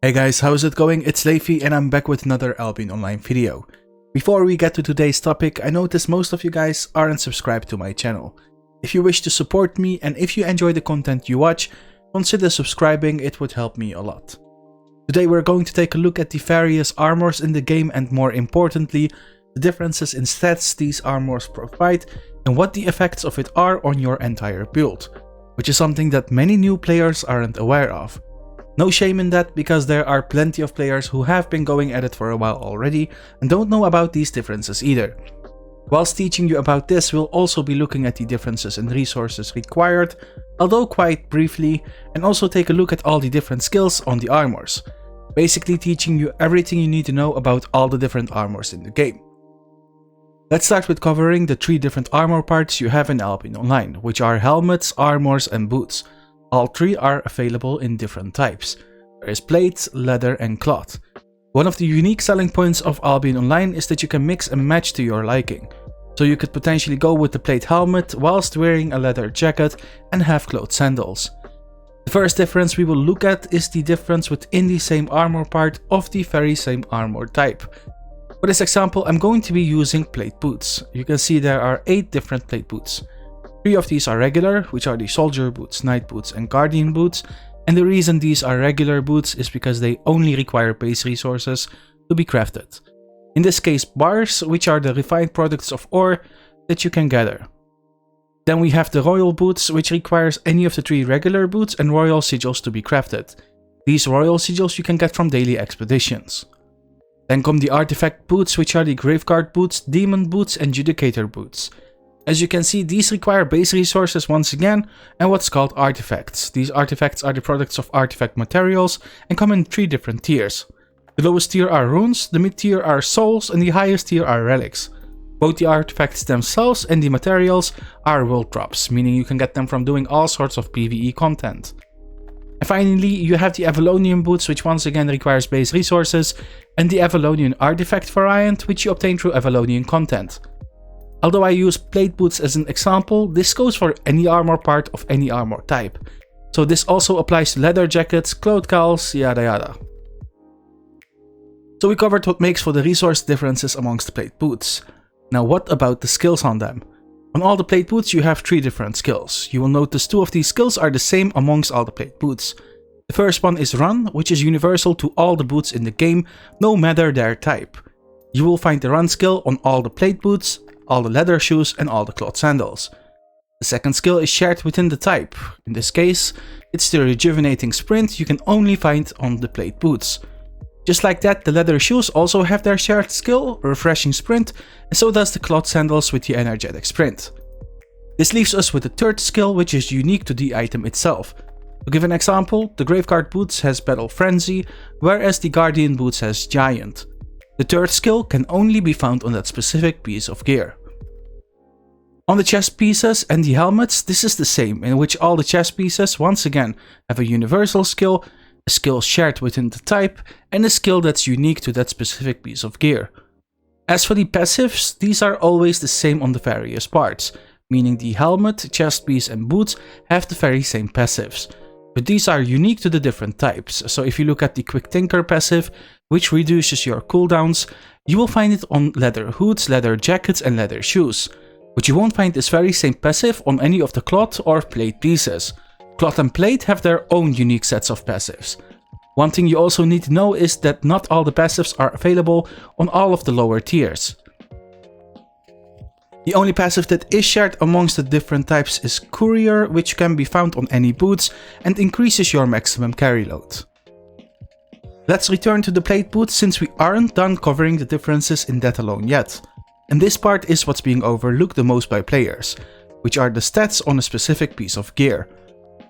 Hey guys, how's it going? It's Leyvi and I'm back with another Albion Online video. Before we get to today's topic, I noticed most of you guys aren't subscribed to my channel. If you wish to support me and if you enjoy the content you watch, consider subscribing, it would help me a lot. Today we're going to take a look at the various armors in the game and more importantly, the differences in stats these armors provide and what the effects of it are on your entire build, which is something that many new players aren't aware of. No shame in that, because there are plenty of players who have been going at it for a while already and don't know about these differences either. Whilst teaching you about this, we'll also be looking at the differences in resources required, although quite briefly, and also take a look at all the different skills on the armors, basically teaching you everything you need to know about all the different armors in the game. Let's start with covering the 3 different armor parts you have in Albion Online, which are helmets, armors and boots. All 3 are available in different types. There is plate, leather and cloth. One of the unique selling points of Albion Online is that you can mix and match to your liking. So you could potentially go with the plate helmet whilst wearing a leather jacket and have cloth sandals. The first difference we will look at is the difference within the same armor part of the very same armor type. For this example, I'm going to be using plate boots. You can see there are 8 different plate boots. 3 of these are regular, which are the soldier boots, knight boots and guardian boots, and the reason these are regular boots is because they only require base resources to be crafted. In this case, bars, which are the refined products of ore that you can gather. Then we have the royal boots, which requires any of the 3 regular boots and royal sigils to be crafted. These royal sigils you can get from daily expeditions. Then come the artifact boots, which are the graveguard boots, demon boots and judicator boots. As you can see, these require base resources once again and what's called artifacts. These artifacts are the products of artifact materials and come in 3 different tiers. The lowest tier are runes, the mid tier are souls and the highest tier are relics. Both the artifacts themselves and the materials are world drops, meaning you can get them from doing all sorts of PvE content. And finally, you have the Avalonian boots, which once again requires base resources, and the Avalonian artifact variant, which you obtain through Avalonian content. Although I use plate boots as an example, this goes for any armor part of any armor type. So this also applies to leather jackets, cloth cowls, yada yada. So we covered what makes for the resource differences amongst the plate boots. Now what about the skills on them? On all the plate boots you have 3 different skills. You will notice 2 of these skills are the same amongst all the plate boots. The first one is run, which is universal to all the boots in the game, no matter their type. You will find the run skill on all the plate boots, all the leather shoes and all the cloth sandals. The second skill is shared within the type. In this case, it's the rejuvenating sprint you can only find on the plate boots. Just like that, the leather shoes also have their shared skill, refreshing sprint, and so does the cloth sandals with the energetic sprint. This leaves us with the third skill, which is unique to the item itself. To give an example, the graveguard boots has battle frenzy, whereas the guardian boots has giant. The third skill can only be found on that specific piece of gear. On the chest pieces and the helmets, this is the same, in which all the chest pieces once again have a universal skill, a skill shared within the type, and a skill that's unique to that specific piece of gear. As for the passives, these are always the same on the various parts, meaning the helmet, chest piece and boots have the very same passives. But these are unique to the different types, so if you look at the Quick Tinker passive, which reduces your cooldowns, you will find it on leather hoods, leather jackets and leather shoes. But you won't find this very same passive on any of the cloth or plate pieces. Cloth and plate have their own unique sets of passives. One thing you also need to know is that not all the passives are available on all of the lower tiers. The only passive that is shared amongst the different types is Courier, which can be found on any boots and increases your maximum carry load. Let's return to the plate boots since we aren't done covering the differences in that alone yet. And this part is what's being overlooked the most by players, which are the stats on a specific piece of gear.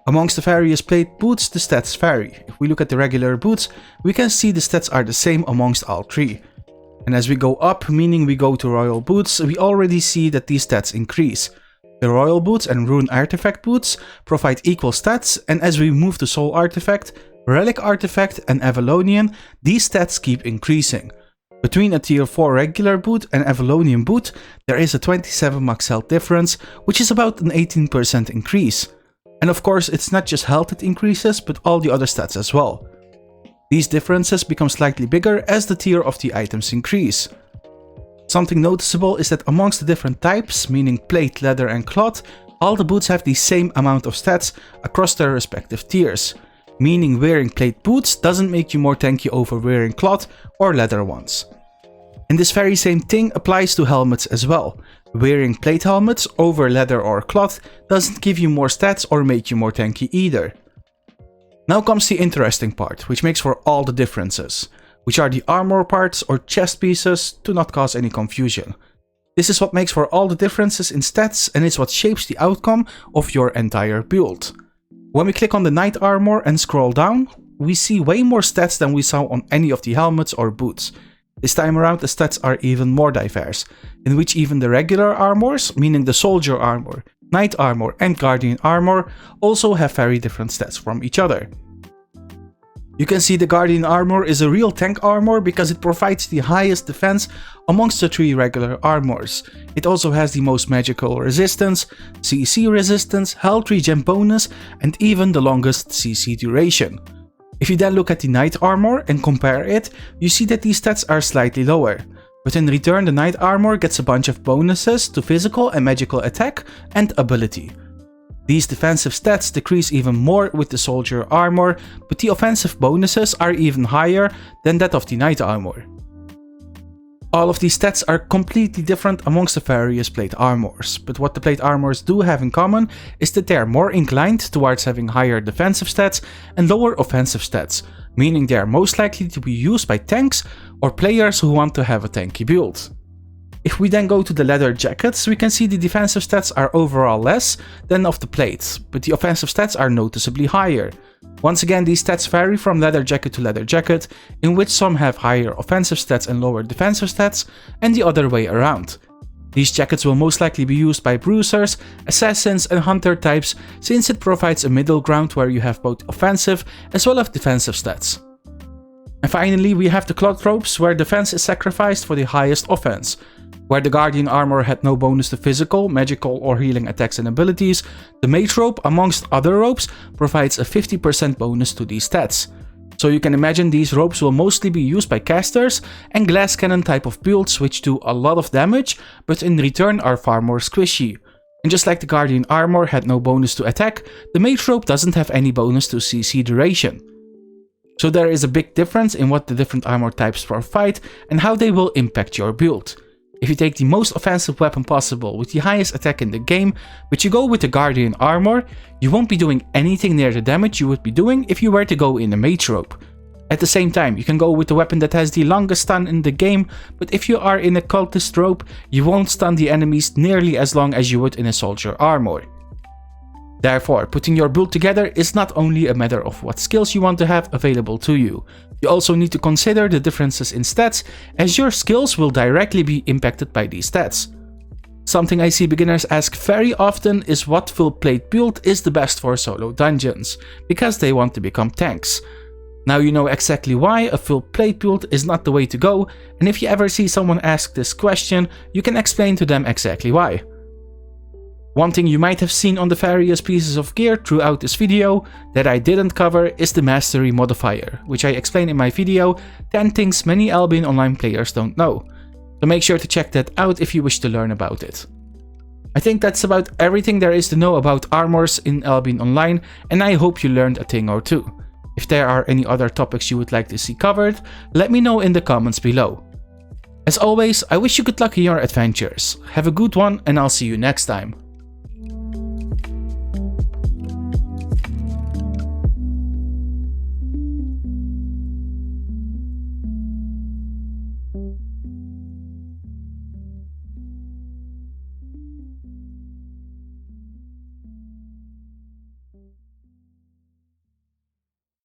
Amongst the various plate boots, the stats vary. If we look at the regular boots, we can see the stats are the same amongst all 3. And as we go up, meaning we go to royal boots, we already see that these stats increase. The royal boots and rune artifact boots provide equal stats, and as we move to soul artifact, relic artifact and Avalonian, these stats keep increasing. Between a tier 4 regular boot and Avalonian boot, there is a 27 max health difference, which is about an 18% increase. And of course, it's not just health that increases, but all the other stats as well. These differences become slightly bigger as the tier of the items increase. Something noticeable is that amongst the different types, meaning plate, leather and cloth, all the boots have the same amount of stats across their respective tiers, meaning wearing plate boots doesn't make you more tanky over wearing cloth or leather ones. And this very same thing applies to helmets as well. Wearing plate helmets over leather or cloth doesn't give you more stats or make you more tanky either. Now comes the interesting part, which makes for all the differences, which are the armor parts or chest pieces, to not cause any confusion. This is what makes for all the differences in stats and is what shapes the outcome of your entire build. When we click on the knight armor and scroll down, we see way more stats than we saw on any of the helmets or boots. This time around the stats are even more diverse, in which even the regular armors, meaning the soldier armor, knight armor and guardian armor, also have very different stats from each other. You can see the guardian armor is a real tank armor because it provides the highest defense amongst the 3 regular armors. It also has the most magical resistance, CC resistance, health regen bonus and even the longest CC duration. If you then look at the knight armor and compare it, you see that these stats are slightly lower. But in return the knight armor gets a bunch of bonuses to physical and magical attack and ability. These defensive stats decrease even more with the soldier armor, but the offensive bonuses are even higher than that of the knight armor. All of these stats are completely different amongst the various plate armors, but what the plate armors do have in common is that they are more inclined towards having higher defensive stats and lower offensive stats, meaning they are most likely to be used by tanks or players who want to have a tanky build. If we then go to the leather jackets, we can see the defensive stats are overall less than of the plates, but the offensive stats are noticeably higher. Once again, these stats vary from leather jacket to leather jacket, in which some have higher offensive stats and lower defensive stats, and the other way around. These jackets will most likely be used by bruisers, assassins and hunter types, since it provides a middle ground where you have both offensive as well as defensive stats. And finally, we have the cloth tropes, where defense is sacrificed for the highest offense. Where the guardian armor had no bonus to physical, magical or healing attacks and abilities, the mage robe, amongst other robes, provides a 50% bonus to these stats. So you can imagine these robes will mostly be used by casters and glass cannon type of builds, which do a lot of damage, but in return are far more squishy. And just like the guardian armor had no bonus to attack, the mage robe doesn't have any bonus to CC duration. So there is a big difference in what the different armor types provide and how they will impact your build. If you take the most offensive weapon possible with the highest attack in the game, but you go with the guardian armor, you won't be doing anything near the damage you would be doing if you were to go in a mage robe. At the same time, you can go with the weapon that has the longest stun in the game, but if you are in a cultist robe, you won't stun the enemies nearly as long as you would in a soldier armor. Therefore, putting your build together is not only a matter of what skills you want to have available to you. You also need to consider the differences in stats, as your skills will directly be impacted by these stats. Something I see beginners ask very often is what full plate build is the best for solo dungeons, because they want to become tanks. Now you know exactly why a full plate build is not the way to go, and if you ever see someone ask this question, you can explain to them exactly why. One thing you might have seen on the various pieces of gear throughout this video that I didn't cover is the mastery modifier, which I explain in my video 10 things many Albion Online players don't know. So make sure to check that out if you wish to learn about it. I think that's about everything there is to know about armors in Albion Online, and I hope you learned a thing or two. If there are any other topics you would like to see covered, let me know in the comments below. As always, I wish you good luck in your adventures. Have a good one and I'll see you next time.